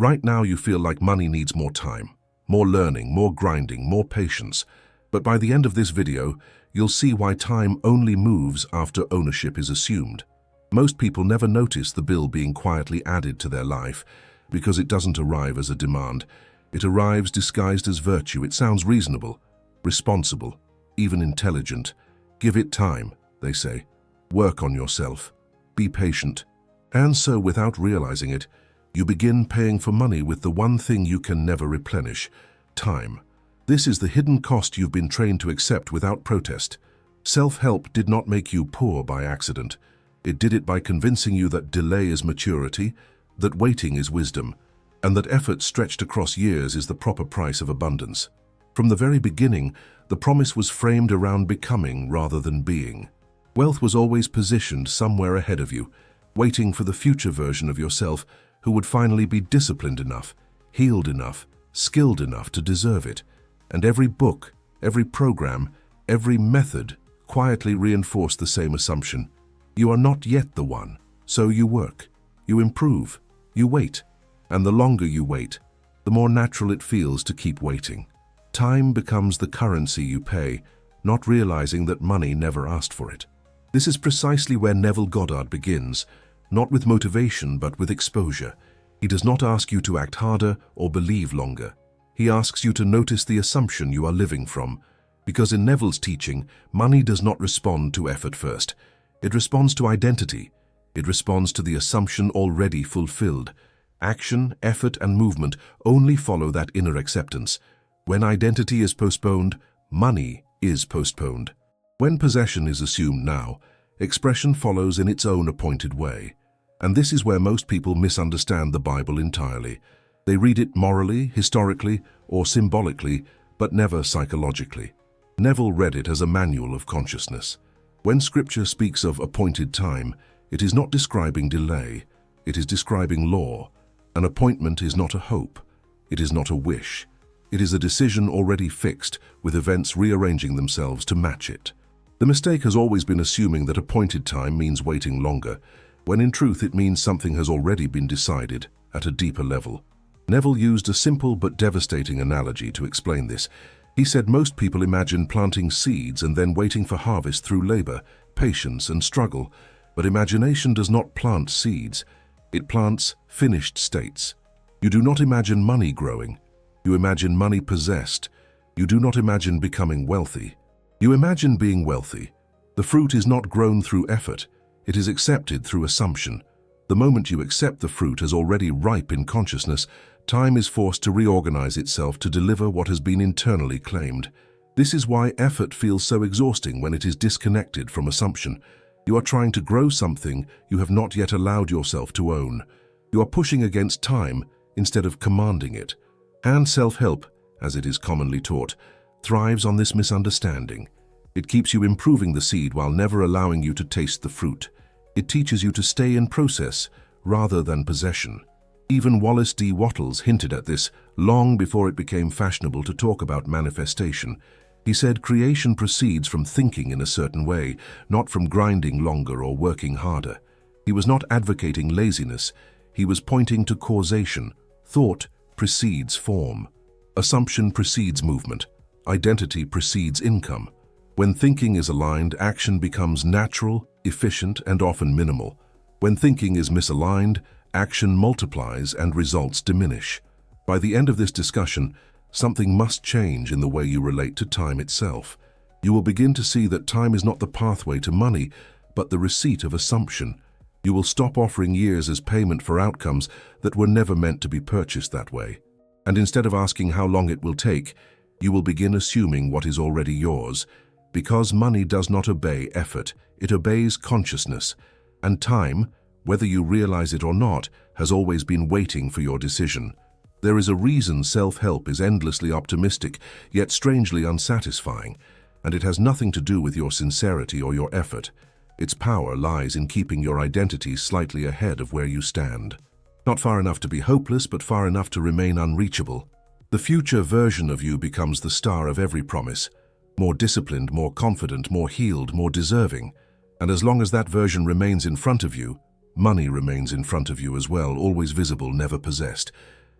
Right now you feel like money needs more time, more learning, more grinding, more patience. But by the end of this video, you'll see why time only moves after ownership is assumed. Most people never notice the bill being quietly added to their life because it doesn't arrive as a demand. It arrives disguised as virtue. It sounds reasonable, responsible, even intelligent. Give it time, they say. Work on yourself. Be patient. And so, without realizing it, you begin paying for money with the one thing you can never replenish: time. This is the hidden cost you've been trained to accept without protest. Self-help did not make you poor by accident. It did it by convincing you that delay is maturity, that waiting is wisdom, and that effort stretched across years is the proper price of abundance. From the very beginning, the promise was framed around becoming rather than being. Wealth was always positioned somewhere ahead of you, waiting for the future version of yourself who would finally be disciplined enough, healed enough, skilled enough to deserve it. And every book, every program, every method quietly reinforced the same assumption. You are not yet the one, so you work, you improve, you wait. And the longer you wait, the more natural it feels to keep waiting. Time becomes the currency you pay, not realizing that money never asked for it. This is precisely where Neville Goddard begins, not with motivation but with exposure. He does not ask you to act harder or believe longer. He asks you to notice the assumption you are living from, because in Neville's teaching, money does not respond to effort first. It responds to identity. It responds to the assumption already fulfilled. Action, effort, and movement only follow that inner acceptance. When identity is postponed, money is postponed. When possession is assumed now, expression follows in its own appointed way. And this is where most people misunderstand the Bible entirely. They read it morally, historically, or symbolically, but never psychologically. Neville read it as a manual of consciousness. When Scripture speaks of appointed time, it is not describing delay, it is describing law. An appointment is not a hope, it is not a wish. It is a decision already fixed, with events rearranging themselves to match it. The mistake has always been assuming that appointed time means waiting longer, when in truth it means something has already been decided at a deeper level. Neville used a simple but devastating analogy to explain this. He said most people imagine planting seeds and then waiting for harvest through labor, patience, and struggle. But imagination does not plant seeds. It plants finished states. You do not imagine money growing. You imagine money possessed. You do not imagine becoming wealthy. You imagine being wealthy. The fruit is not grown through effort. It is accepted through assumption. The moment you accept the fruit as already ripe in consciousness, time is forced to reorganize itself to deliver what has been internally claimed. This is why effort feels so exhausting when it is disconnected from assumption. You are trying to grow something you have not yet allowed yourself to own. You are pushing against time instead of commanding it. And self-help, as it is commonly taught, thrives on this misunderstanding. It keeps you improving the seed while never allowing you to taste the fruit. It teaches you to stay in process rather than possession. Even Wallace D. Wattles hinted at this long before it became fashionable to talk about manifestation. He said creation proceeds from thinking in a certain way, not from grinding longer or working harder. He was not advocating laziness. He was pointing to causation. Thought precedes form. Assumption precedes movement. Identity precedes income. When thinking is aligned, action becomes natural, efficient, and often minimal. When thinking is misaligned, action multiplies and results diminish. By the end of this discussion, something must change in the way you relate to time itself. You will begin to see that time is not the pathway to money, but the receipt of assumption. You will stop offering years as payment for outcomes that were never meant to be purchased that way. And instead of asking how long it will take, you will begin assuming what is already yours. Because money does not obey effort, it obeys consciousness. And time, whether you realize it or not, has always been waiting for your decision. There is a reason self-help is endlessly optimistic, yet strangely unsatisfying, and it has nothing to do with your sincerity or your effort. Its power lies in keeping your identity slightly ahead of where you stand. Not far enough to be hopeless, but far enough to remain unreachable. The future version of you becomes the star of every promise. More disciplined, more confident, more healed, more deserving. And as long as that version remains in front of you, money remains in front of you as well, always visible, never possessed.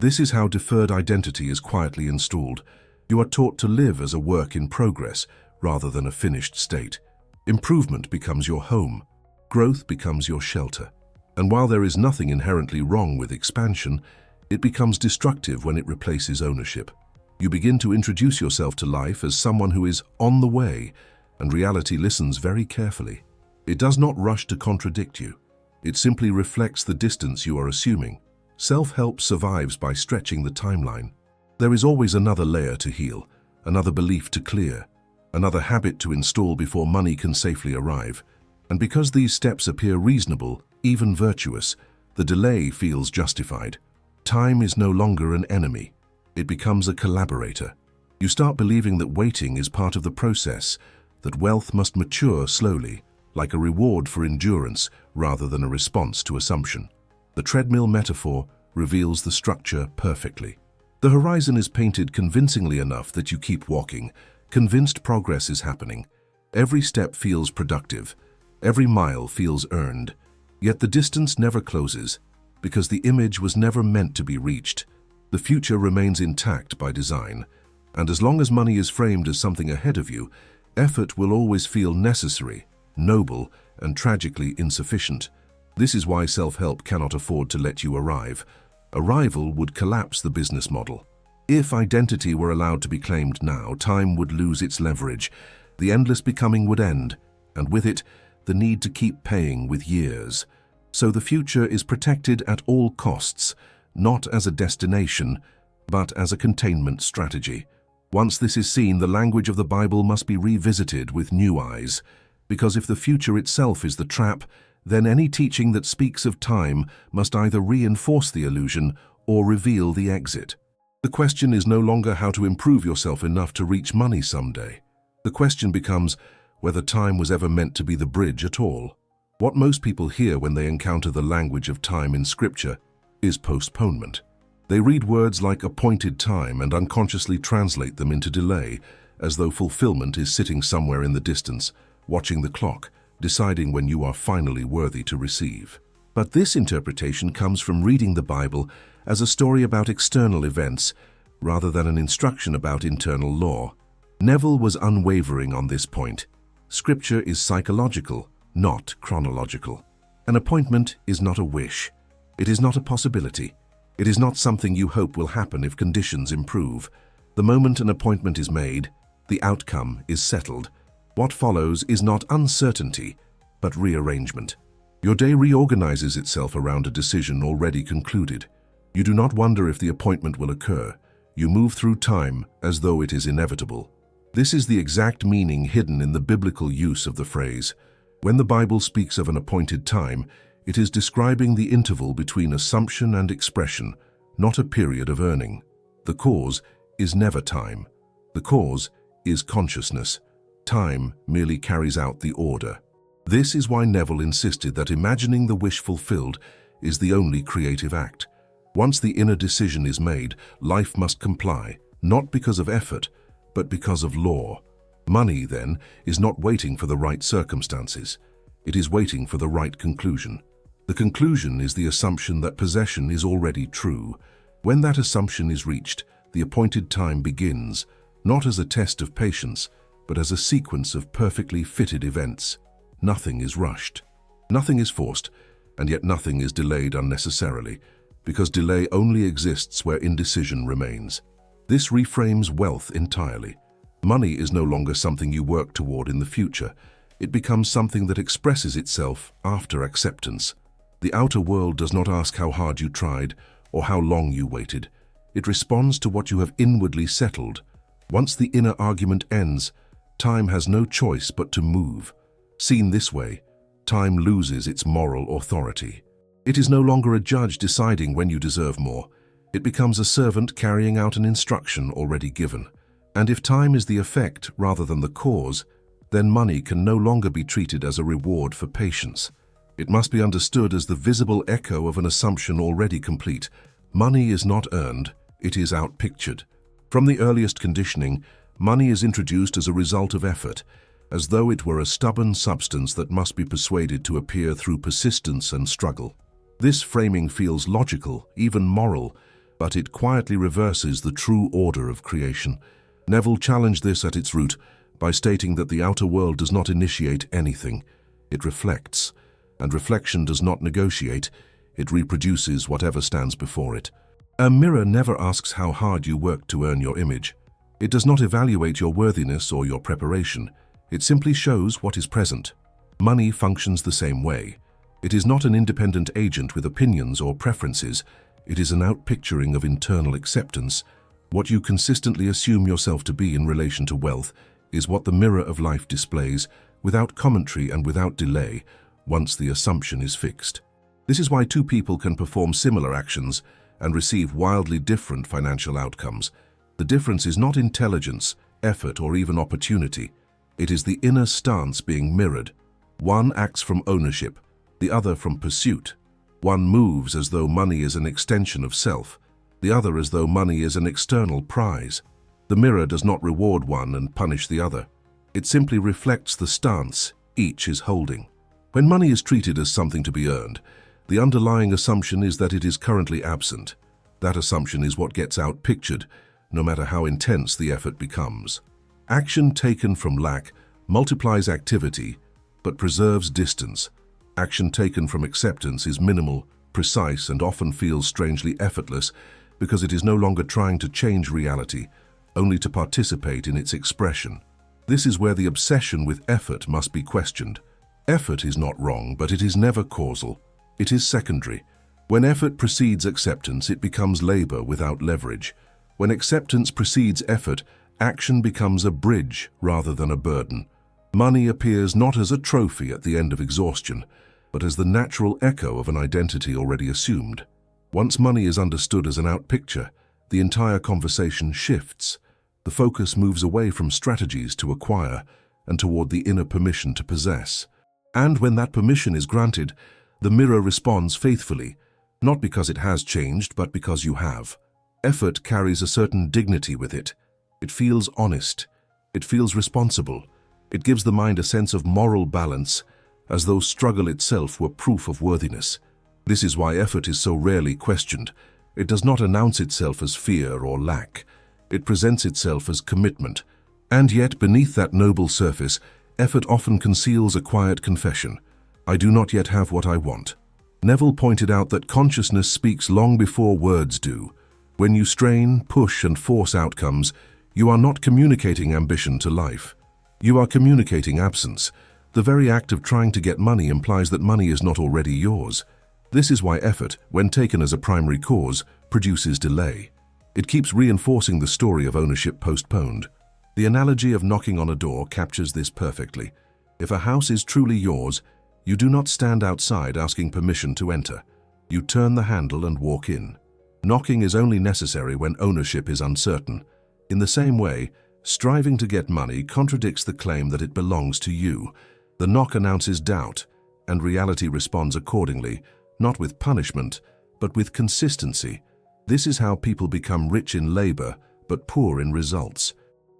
This is how deferred identity is quietly installed. You are taught to live as a work in progress rather than a finished state. Improvement becomes your home. Growth becomes your shelter. And while there is nothing inherently wrong with expansion, it becomes destructive when it replaces ownership. You begin to introduce yourself to life as someone who is on the way, and reality listens very carefully. It does not rush to contradict you. It simply reflects the distance you are assuming. Self-help survives by stretching the timeline. There is always another layer to heal, another belief to clear, another habit to install before money can safely arrive. And because these steps appear reasonable, even virtuous, the delay feels justified. Time is no longer an enemy. It becomes a collaborator. You start believing that waiting is part of the process, that wealth must mature slowly, like a reward for endurance rather than a response to assumption. The treadmill metaphor reveals the structure perfectly. The horizon is painted convincingly enough that you keep walking, convinced progress is happening. Every step feels productive. Every mile feels earned. Yet the distance never closes, because the image was never meant to be reached. The future remains intact by design, and as long as money is framed as something ahead of you, effort will always feel necessary, noble, and tragically insufficient. This is why self-help cannot afford to let you arrive. Arrival would collapse the business model. If identity were allowed to be claimed now, time would lose its leverage, the endless becoming would end, and with it, the need to keep paying with years. So the future is protected at all costs, not as a destination, but as a containment strategy. Once this is seen, the language of the Bible must be revisited with new eyes, because if the future itself is the trap, then any teaching that speaks of time must either reinforce the illusion or reveal the exit. The question is no longer how to improve yourself enough to reach money someday. The question becomes whether time was ever meant to be the bridge at all. What most people hear when they encounter the language of time in Scripture is postponement. They read words like appointed time and unconsciously translate them into delay, as though fulfillment is sitting somewhere in the distance, watching the clock, deciding when you are finally worthy to receive. But this interpretation comes from reading the Bible as a story about external events, rather than an instruction about internal law. Neville was unwavering on this point. Scripture is psychological, not chronological. An appointment is not a wish. It is not a possibility. It is not something you hope will happen if conditions improve. The moment an appointment is made, the outcome is settled. What follows is not uncertainty, but rearrangement. Your day reorganizes itself around a decision already concluded. You do not wonder if the appointment will occur. You move through time as though it is inevitable. This is the exact meaning hidden in the biblical use of the phrase. When the Bible speaks of an appointed time, it is describing the interval between assumption and expression, not a period of earning. The cause is never time. The cause is consciousness. Time merely carries out the order. This is why Neville insisted that imagining the wish fulfilled is the only creative act. Once the inner decision is made, life must comply, not because of effort, but because of law. Money, then, is not waiting for the right circumstances. It is waiting for the right conclusion. The conclusion is the assumption that possession is already true. When that assumption is reached, the appointed time begins, not as a test of patience, but as a sequence of perfectly fitted events. Nothing is rushed. Nothing is forced, and yet nothing is delayed unnecessarily, because delay only exists where indecision remains. This reframes wealth entirely. Money is no longer something you work toward in the future. It becomes something that expresses itself after acceptance. The outer world does not ask how hard you tried or how long you waited. It responds to what you have inwardly settled. Once the inner argument ends, time has no choice but to move. Seen this way, time loses its moral authority. It is no longer a judge deciding when you deserve more. It becomes a servant carrying out an instruction already given. And if time is the effect rather than the cause, then money can no longer be treated as a reward for patience. It must be understood as the visible echo of an assumption already complete. Money is not earned, it is outpictured. From the earliest conditioning, money is introduced as a result of effort, as though it were a stubborn substance that must be persuaded to appear through persistence and struggle. This framing feels logical, even moral, but it quietly reverses the true order of creation. Neville challenged this at its root by stating that the outer world does not initiate anything. It reflects, and reflection does not negotiate. It reproduces whatever stands before it. A mirror never asks how hard you worked to earn your image. It does not evaluate your worthiness or your preparation. It simply shows what is present. Money functions the same way. It is not an independent agent with opinions or preferences. It is an outpicturing of internal acceptance. What you consistently assume yourself to be in relation to wealth is what the mirror of life displays, without commentary and without delay, once the assumption is fixed. This is why two people can perform similar actions and receive wildly different financial outcomes. The difference is not intelligence, effort, or even opportunity. It is the inner stance being mirrored. One acts from ownership, the other from pursuit. One moves as though money is an extension of self, the other as though money is an external prize. The mirror does not reward one and punish the other. It simply reflects the stance each is holding. When money is treated as something to be earned, the underlying assumption is that it is currently absent. That assumption is what gets outpictured, no matter how intense the effort becomes. Action taken from lack multiplies activity, but preserves distance. Action taken from acceptance is minimal, precise, and often feels strangely effortless because it is no longer trying to change reality, only to participate in its expression. This is where the obsession with effort must be questioned. Effort is not wrong, but it is never causal. It is secondary. When effort precedes acceptance, it becomes labor without leverage. When acceptance precedes effort, action becomes a bridge rather than a burden. Money appears not as a trophy at the end of exhaustion, but as the natural echo of an identity already assumed. Once money is understood as an outpicture, the entire conversation shifts. The focus moves away from strategies to acquire and toward the inner permission to possess. And when that permission is granted, the mirror responds faithfully, not because it has changed, but because you have. Effort carries a certain dignity with it. It feels honest. It feels responsible. It gives the mind a sense of moral balance, as though struggle itself were proof of worthiness. This is why effort is so rarely questioned. It does not announce itself as fear or lack. It presents itself as commitment. And yet, beneath that noble surface, effort often conceals a quiet confession. I do not yet have what I want. Neville pointed out that consciousness speaks long before words do. When you strain, push, and force outcomes, you are not communicating ambition to life. You are communicating absence. The very act of trying to get money implies that money is not already yours. This is why effort, when taken as a primary cause, produces delay. It keeps reinforcing the story of ownership postponed. The analogy of knocking on a door captures this perfectly. If a house is truly yours, you do not stand outside asking permission to enter. You turn the handle and walk in. Knocking is only necessary when ownership is uncertain. In the same way, striving to get money contradicts the claim that it belongs to you. The knock announces doubt, and reality responds accordingly, not with punishment, but with consistency. This is how people become rich in labor, but poor in results.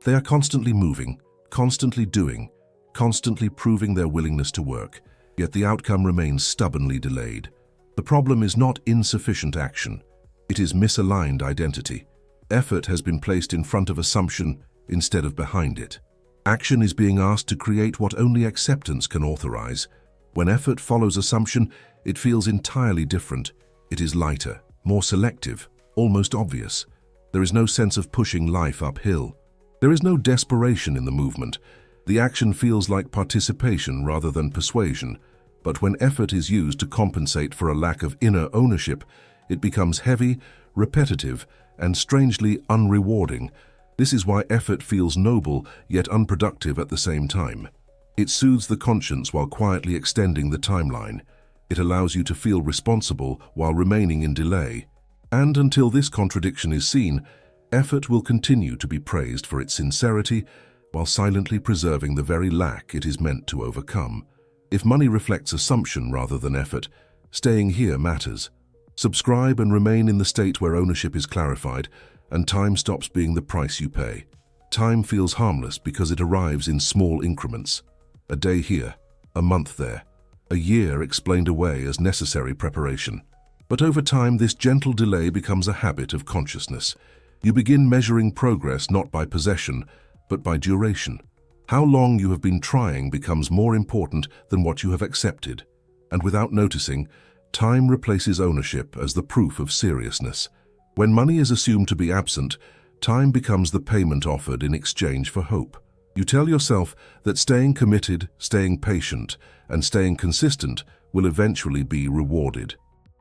They are constantly moving, constantly doing, constantly proving their willingness to work, yet the outcome remains stubbornly delayed. The problem is not insufficient action. It is misaligned identity. Effort has been placed in front of assumption instead of behind it. Action is being asked to create what only acceptance can authorize. When effort follows assumption, it feels entirely different. It is lighter, more selective, almost obvious. There is no sense of pushing life uphill. There is no desperation in the movement. The action feels like participation rather than persuasion. But when effort is used to compensate for a lack of inner ownership, it becomes heavy, repetitive, and strangely unrewarding. This is why effort feels noble yet unproductive at the same time. It soothes the conscience while quietly extending the timeline. It allows you to feel responsible while remaining in delay. And until this contradiction is seen, effort will continue to be praised for its sincerity while silently preserving the very lack it is meant to overcome. If money reflects assumption rather than effort, staying here matters. Subscribe and remain in the state where ownership is clarified and time stops being the price you pay. Time feels harmless because it arrives in small increments. A day here, a month there, a year explained away as necessary preparation. But over time, this gentle delay becomes a habit of consciousness. You begin measuring progress not by possession, but by duration. How long you have been trying becomes more important than what you have accepted. And without noticing, time replaces ownership as the proof of seriousness. When money is assumed to be absent, time becomes the payment offered in exchange for hope. You tell yourself that staying committed, staying patient, and staying consistent will eventually be rewarded.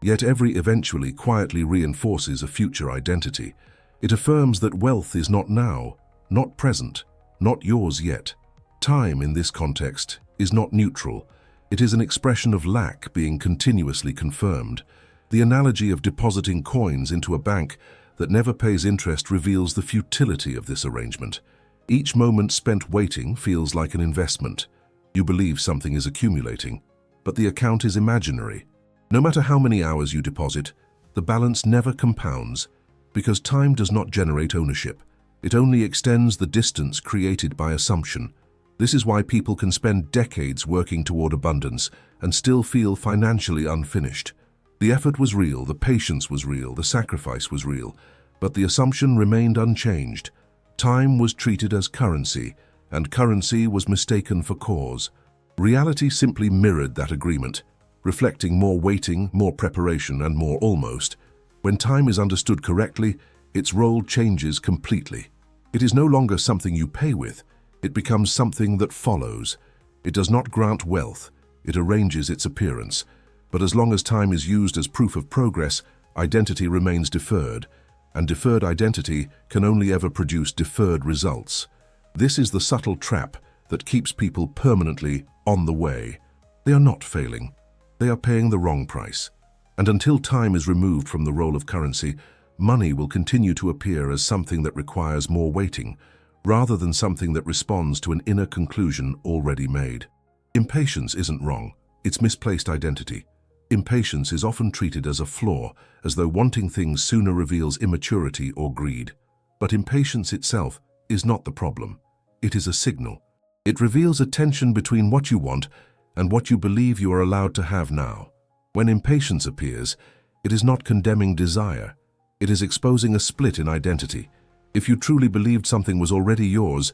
Yet every eventually quietly reinforces a future identity. It affirms that wealth is not now, not present, not yours yet. Time in this context is not neutral. It is an expression of lack being continuously confirmed. The analogy of depositing coins into a bank that never pays interest reveals the futility of this arrangement. Each moment spent waiting feels like an investment. You believe something is accumulating, but the account is imaginary. No matter how many hours you deposit, the balance never compounds, because time does not generate ownership. It only extends the distance created by assumption. This is why people can spend decades working toward abundance and still feel financially unfinished. The effort was real, the patience was real, the sacrifice was real, but the assumption remained unchanged. Time was treated as currency, and currency was mistaken for cause. Reality simply mirrored that agreement, reflecting more waiting, more preparation, and more almost. When time is understood correctly, its role changes completely. It is no longer something you pay with. It becomes something that follows. It does not grant wealth. It arranges its appearance. But as long as time is used as proof of progress, identity remains deferred, and deferred identity can only ever produce deferred results. This is the subtle trap that keeps people permanently on the way. They are not failing. They are paying the wrong price. And until time is removed from the role of currency, money will continue to appear as something that requires more waiting, rather than something that responds to an inner conclusion already made. Impatience isn't wrong. It's misplaced identity. Impatience is often treated as a flaw, as though wanting things sooner reveals immaturity or greed. But impatience itself is not the problem. It is a signal. It reveals a tension between what you want and what you believe you are allowed to have now. When impatience appears, it is not condemning desire. It is exposing a split in identity. If you truly believed something was already yours,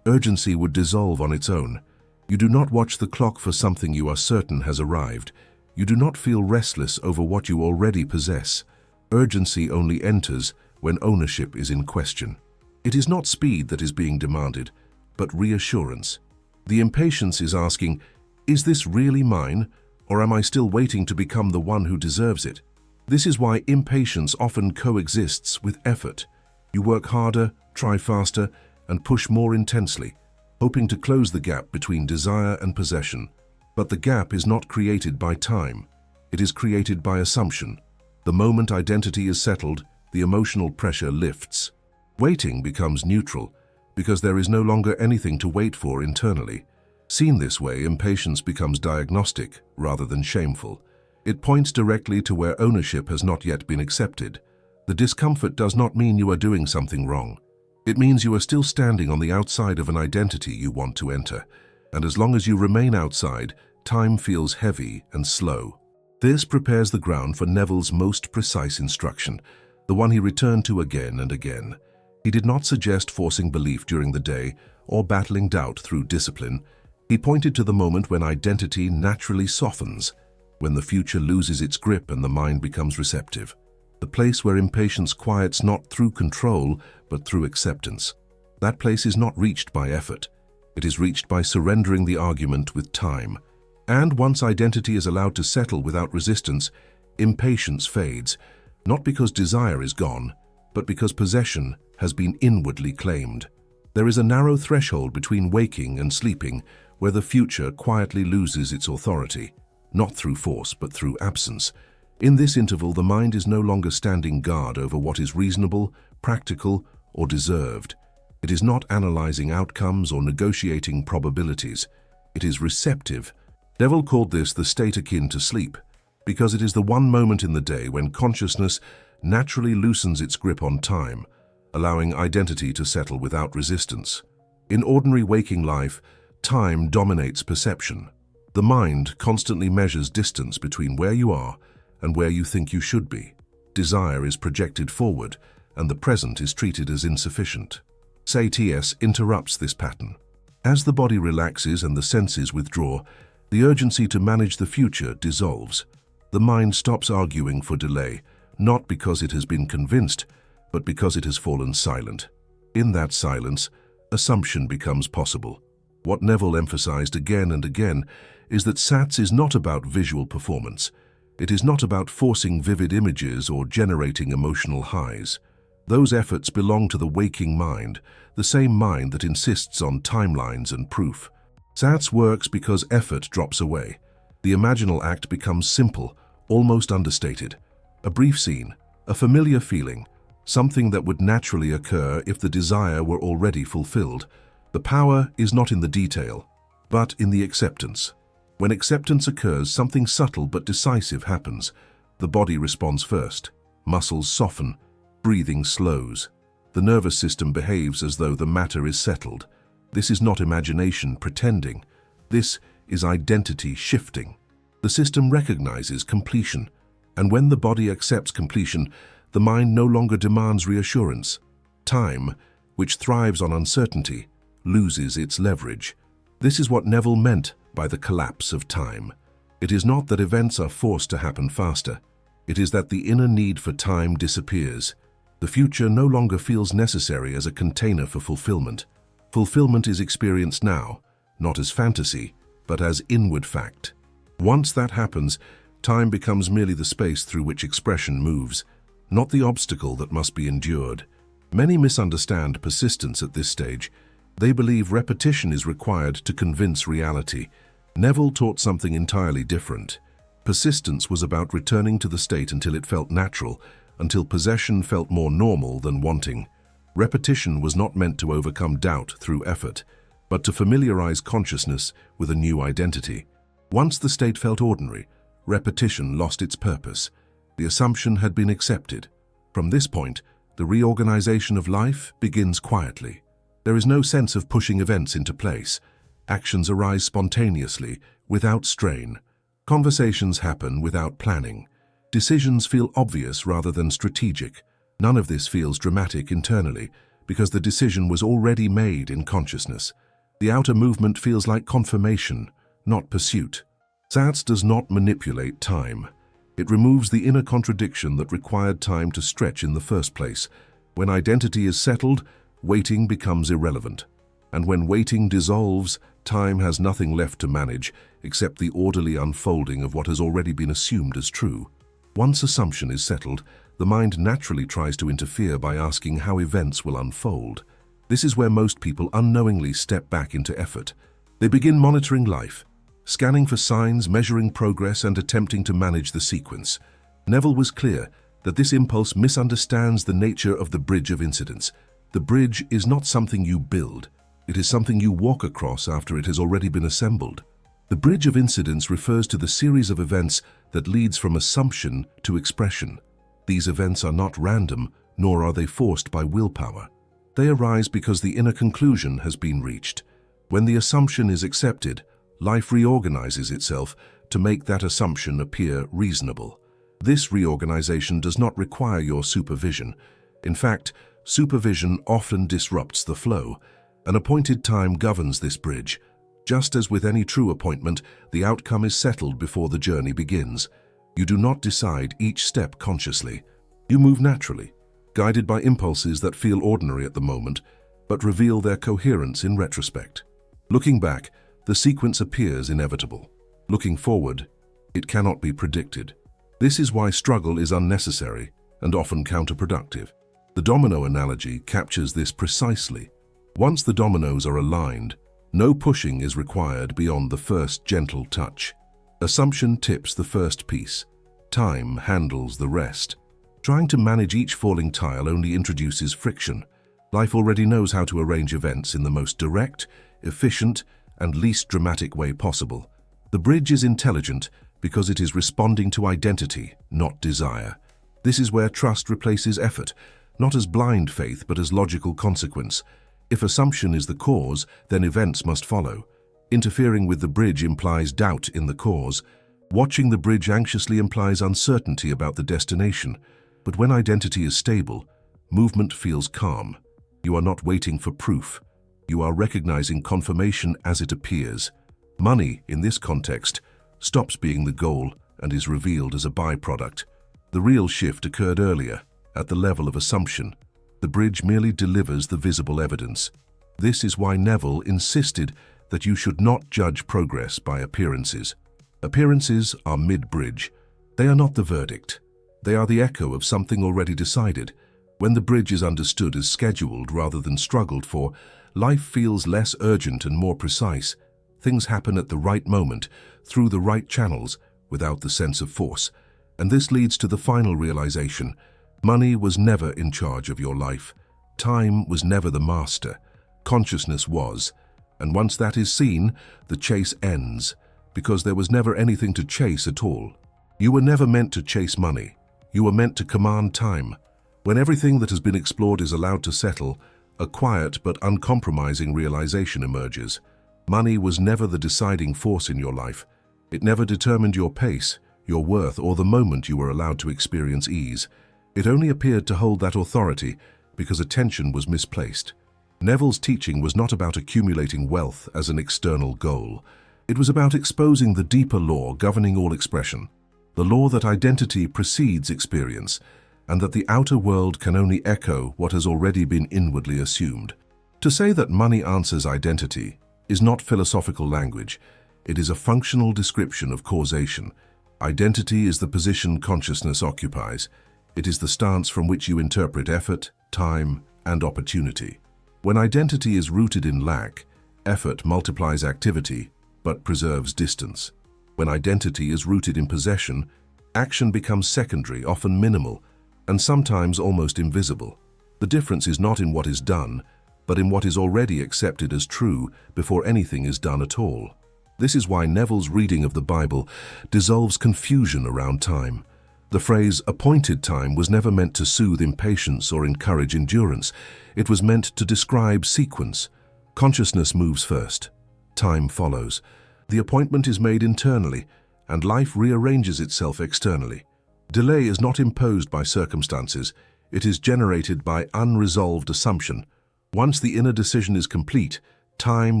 urgency would dissolve on its own. You do not watch the clock for something you are certain has arrived. You do not feel restless over what you already possess. Urgency only enters when ownership is in question. It is not speed that is being demanded, but reassurance. The impatience is asking, is this really mine, or am I still waiting to become the one who deserves it? This is why impatience often coexists with effort. You work harder, try faster, and push more intensely, hoping to close the gap between desire and possession. But the gap is not created by time. It is created by assumption. The moment identity is settled, the emotional pressure lifts. Waiting becomes neutral because there is no longer anything to wait for internally. Seen this way, impatience becomes diagnostic rather than shameful. It points directly to where ownership has not yet been accepted. The discomfort does not mean you are doing something wrong. It means you are still standing on the outside of an identity you want to enter. And as long as you remain outside, time feels heavy and slow. This prepares the ground for Neville's most precise instruction, the one he returned to again and again. He did not suggest forcing belief during the day or battling doubt through discipline. He pointed to the moment when identity naturally softens, when the future loses its grip and the mind becomes receptive. The place where impatience quiets not through control, but through acceptance. That place is not reached by effort. It is reached by surrendering the argument with time. And once identity is allowed to settle without resistance, impatience fades, not because desire is gone, but because possession has been inwardly claimed. There is a narrow threshold between waking and sleeping where the future quietly loses its authority, not through force but through absence. In this interval, the mind is no longer standing guard over what is reasonable, practical, or deserved. It is not analyzing outcomes or negotiating probabilities. It is receptive. Neville called this the state akin to sleep, because it is the one moment in the day when consciousness naturally loosens its grip on time, allowing identity to settle without resistance. In ordinary waking life, time dominates perception. The mind constantly measures distance between where you are and where you think you should be. Desire is projected forward, and the present is treated as insufficient. SATS interrupts this pattern. As the body relaxes and the senses withdraw, the urgency to manage the future dissolves. The mind stops arguing for delay, not because it has been convinced, but because it has fallen silent. In that silence, assumption becomes possible. What Neville emphasized again and again is that SATS is not about visual performance. It is not about forcing vivid images or generating emotional highs. Those efforts belong to the waking mind, the same mind that insists on timelines and proof. SATS works because effort drops away. The imaginal act becomes simple, almost understated. A brief scene, a familiar feeling, something that would naturally occur if the desire were already fulfilled. The power is not in the detail, but in the acceptance. When acceptance occurs, something subtle but decisive happens. The body responds first. Muscles soften. Breathing slows. The nervous system behaves as though the matter is settled. This is not imagination pretending. This is identity shifting. The system recognizes completion, and when the body accepts completion, the mind no longer demands reassurance. Time, which thrives on uncertainty, loses its leverage. This is what Neville meant by the collapse of time. It is not that events are forced to happen faster. It is that the inner need for time disappears. The future no longer feels necessary as a container for fulfillment. Fulfillment is experienced now, not as fantasy, but as inward fact. Once that happens, time becomes merely the space through which expression moves, not the obstacle that must be endured. Many misunderstand persistence at this stage. They believe repetition is required to convince reality. Neville taught something entirely different. Persistence was about returning to the state until it felt natural, until possession felt more normal than wanting. Repetition was not meant to overcome doubt through effort, but to familiarize consciousness with a new identity. Once the state felt ordinary, repetition lost its purpose. The assumption had been accepted. From this point, the reorganization of life begins quietly. There is no sense of pushing events into place. Actions arise spontaneously, without strain. Conversations happen without planning. Decisions feel obvious rather than strategic. None of this feels dramatic internally, because the decision was already made in consciousness. The outer movement feels like confirmation, not pursuit. SATS does not manipulate time. It removes the inner contradiction that required time to stretch in the first place. When identity is settled, waiting becomes irrelevant. And when waiting dissolves, time has nothing left to manage except the orderly unfolding of what has already been assumed as true. Once assumption is settled, the mind naturally tries to interfere by asking how events will unfold. This is where most people unknowingly step back into effort. They begin monitoring life, scanning for signs, measuring progress, and attempting to manage the sequence. Neville was clear that this impulse misunderstands the nature of the bridge of incidents. The bridge is not something you build. It is something you walk across after it has already been assembled. The bridge of incidents refers to the series of events that leads from assumption to expression. These events are not random, nor are they forced by willpower. They arise because the inner conclusion has been reached. When the assumption is accepted, life reorganizes itself to make that assumption appear reasonable. This reorganization does not require your supervision. In fact, supervision often disrupts the flow. An appointed time governs this bridge. Just as with any true appointment, the outcome is settled before the journey begins. You do not decide each step consciously. You move naturally, guided by impulses that feel ordinary at the moment, but reveal their coherence in retrospect. Looking back, the sequence appears inevitable. Looking forward, it cannot be predicted. This is why struggle is unnecessary and often counterproductive. The domino analogy captures this precisely. Once the dominoes are aligned, no pushing is required beyond the first gentle touch. Assumption tips the first piece. Time handles the rest. Trying to manage each falling tile only introduces friction. Life already knows how to arrange events in the most direct, efficient, and least dramatic way possible. The bridge is intelligent because it is responding to identity, not desire. This is where trust replaces effort, not as blind faith but as logical consequence. If assumption is the cause, then events must follow. Interfering with the bridge implies doubt in the cause. Watching the bridge anxiously implies uncertainty about the destination, but when identity is stable, movement feels calm. You are not waiting for proof. You are recognizing confirmation as it appears. Money, in this context, stops being the goal and is revealed as a byproduct. The real shift occurred earlier, at the level of assumption. The bridge merely delivers the visible evidence. This is why Neville insisted that you should not judge progress by appearances. Appearances are mid-bridge. They are not the verdict. They are the echo of something already decided. When the bridge is understood as scheduled rather than struggled for, life feels less urgent and more precise. Things happen at the right moment, through the right channels, without the sense of force. And this leads to the final realization. Money was never in charge of your life. Time was never the master. Consciousness was. And once that is seen, the chase ends, because there was never anything to chase at all. You were never meant to chase money. You were meant to command time. When everything that has been explored is allowed to settle, a quiet but uncompromising realization emerges. Money was never the deciding force in your life. It never determined your pace, your worth, or the moment you were allowed to experience ease. It only appeared to hold that authority because attention was misplaced. Neville's teaching was not about accumulating wealth as an external goal. It was about exposing the deeper law governing all expression, the law that identity precedes experience, and that the outer world can only echo what has already been inwardly assumed. To say that money answers identity is not philosophical language. It is a functional description of causation. Identity is the position consciousness occupies. It is the stance from which you interpret effort, time, and opportunity. When identity is rooted in lack, effort multiplies activity, but preserves distance. When identity is rooted in possession, action becomes secondary, often minimal, and sometimes almost invisible. The difference is not in what is done, but in what is already accepted as true before anything is done at all. This is why Neville's reading of the Bible dissolves confusion around time. The phrase appointed time was never meant to soothe impatience or encourage endurance. It was meant to describe sequence. Consciousness moves first. Time follows. The appointment is made internally, and life rearranges itself externally. Delay is not imposed by circumstances. It is generated by unresolved assumption. Once the inner decision is complete, time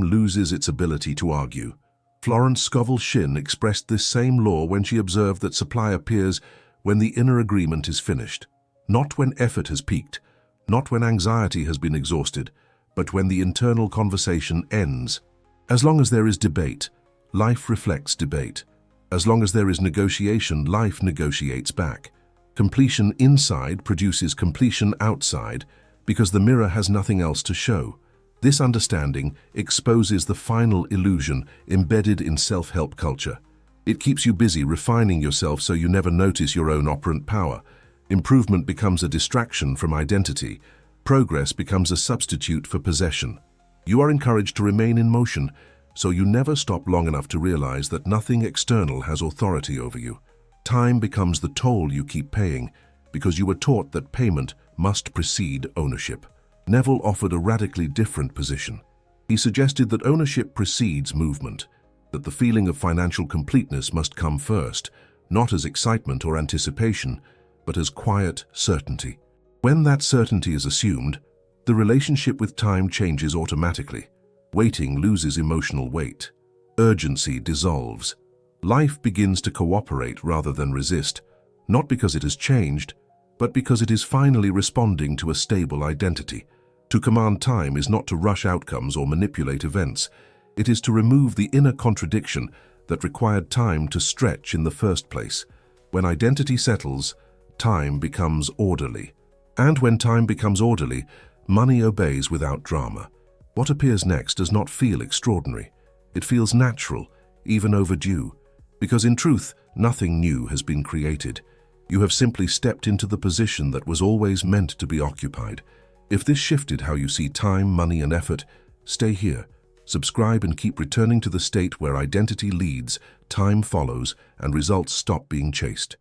loses its ability to argue. Florence Scovel Shinn expressed this same law when she observed that supply appears when the inner agreement is finished. Not when effort has peaked, not when anxiety has been exhausted, but when the internal conversation ends. As long as there is debate, life reflects debate. As long as there is negotiation, life negotiates back. Completion inside produces completion outside because the mirror has nothing else to show. This understanding exposes the final illusion embedded in self-help culture. It keeps you busy refining yourself so you never notice your own operant power. Improvement becomes a distraction from identity. Progress becomes a substitute for possession. You are encouraged to remain in motion, so you never stop long enough to realize that nothing external has authority over you. Time becomes the toll you keep paying because you were taught that payment must precede ownership. Neville offered a radically different position. He suggested that ownership precedes movement, that the feeling of financial completeness must come first, not as excitement or anticipation, but as quiet certainty. When that certainty is assumed, the relationship with time changes automatically. Waiting loses emotional weight. Urgency dissolves. Life begins to cooperate rather than resist, not because it has changed, but because it is finally responding to a stable identity. To command time is not to rush outcomes or manipulate events. It is to remove the inner contradiction that required time to stretch in the first place. When identity settles, time becomes orderly. And when time becomes orderly, money obeys without drama. What appears next does not feel extraordinary. It feels natural, even overdue. Because in truth, nothing new has been created. You have simply stepped into the position that was always meant to be occupied. If this shifted how you see time, money, and effort, stay here. Subscribe and keep returning to the state where identity leads, time follows, and results stop being chased.